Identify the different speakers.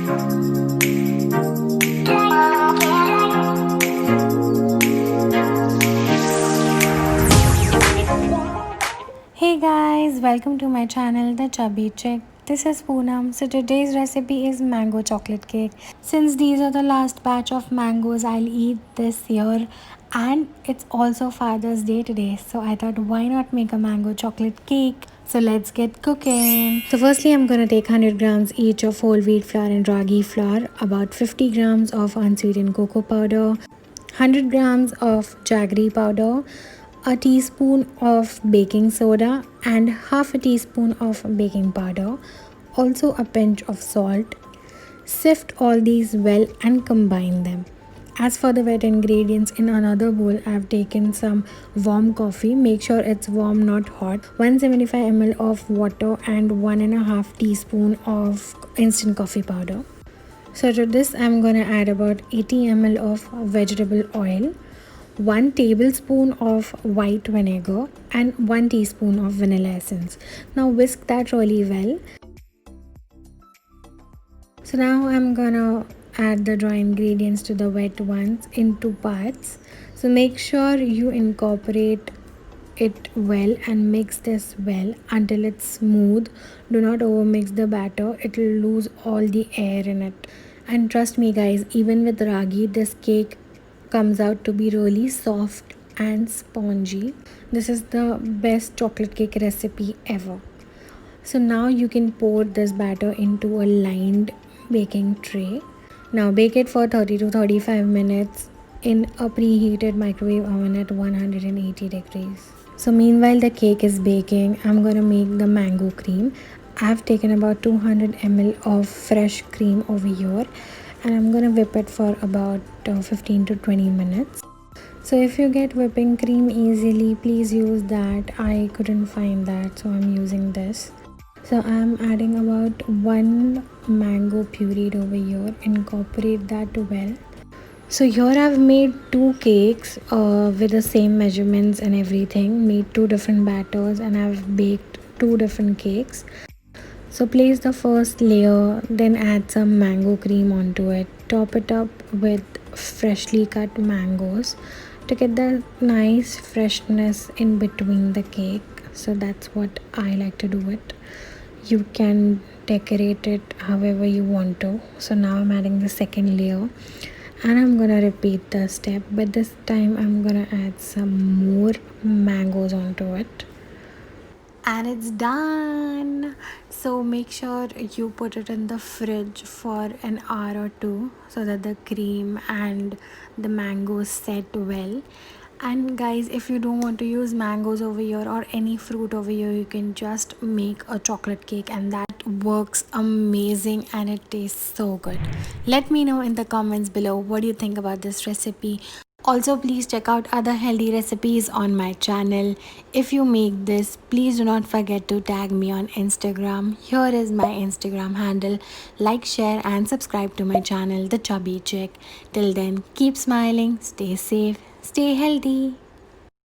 Speaker 1: Hey guys, welcome to my channel The Chubby Chick. This is Poonam. So today's recipe is mango chocolate cake. Since these are the last batch of mangoes I'll eat this year, and it's also Father's Day today, so I thought why not make a mango chocolate cake. So let's get cooking. So firstly I'm gonna take 100 grams each of whole wheat flour and ragi flour, about 50 grams of unsweetened cocoa powder, 100 grams of jaggery powder, a teaspoon of baking soda and half a teaspoon of baking powder, also a pinch of salt. Sift all these well and combine them. As for the wet ingredients, in another bowl I have taken some warm coffee. Make sure it's warm, not hot. 175 ml of water and 1.5 teaspoon of instant coffee powder. So to this I'm gonna add about 80 ml of vegetable oil, 1 tablespoon of white vinegar and 1 teaspoon of vanilla essence. Now whisk that really well. So now I'm gonna add the dry ingredients to the wet ones in 2 parts. So make sure you incorporate it well and mix this well until it's smooth. Do not overmix the batter, it will lose all the air in it. And trust me guys, even with ragi this cake comes out to be really soft and spongy. This is the best chocolate cake recipe ever. So now you can pour this batter into a lined baking tray. Now bake it for 30 to 35 minutes in a preheated microwave oven at 180 degrees. So meanwhile the cake is baking, I'm gonna make the mango cream. I've taken about 200 ml of fresh cream over here and I'm gonna whip it for about 15 to 20 minutes. So if you get whipping cream easily, please use that. I couldn't find that, so I'm using this. So I'm adding about 1 mango pureed over here. Incorporate that well. So here I've made 2 cakes with the same measurements and everything. Made 2 different batters and I've baked 2 different cakes. So place the first layer, then add some mango cream onto it. Top it up with freshly cut mangoes to get the nice freshness in between the cake. So that's what I like to do it. You can decorate it however you want to. So now I'm adding the second layer and I'm gonna repeat the step, but this time I'm gonna add some more mangoes onto it. And it's done. So make sure you put it in the fridge for an hour or 2 so that the cream and the mangoes set well. And guys, if you don't want to use mangoes over here or any fruit over here, you can just make a chocolate cake and that works amazing and it tastes so good. Let me know in the comments below what do you think about this recipe. Also, please check out other healthy recipes on my channel. If you make this, please do not forget to tag me on Instagram. Here is my Instagram handle. Like, share and subscribe to my channel, The Chubby Chick. Till then, keep smiling, stay safe, stay healthy.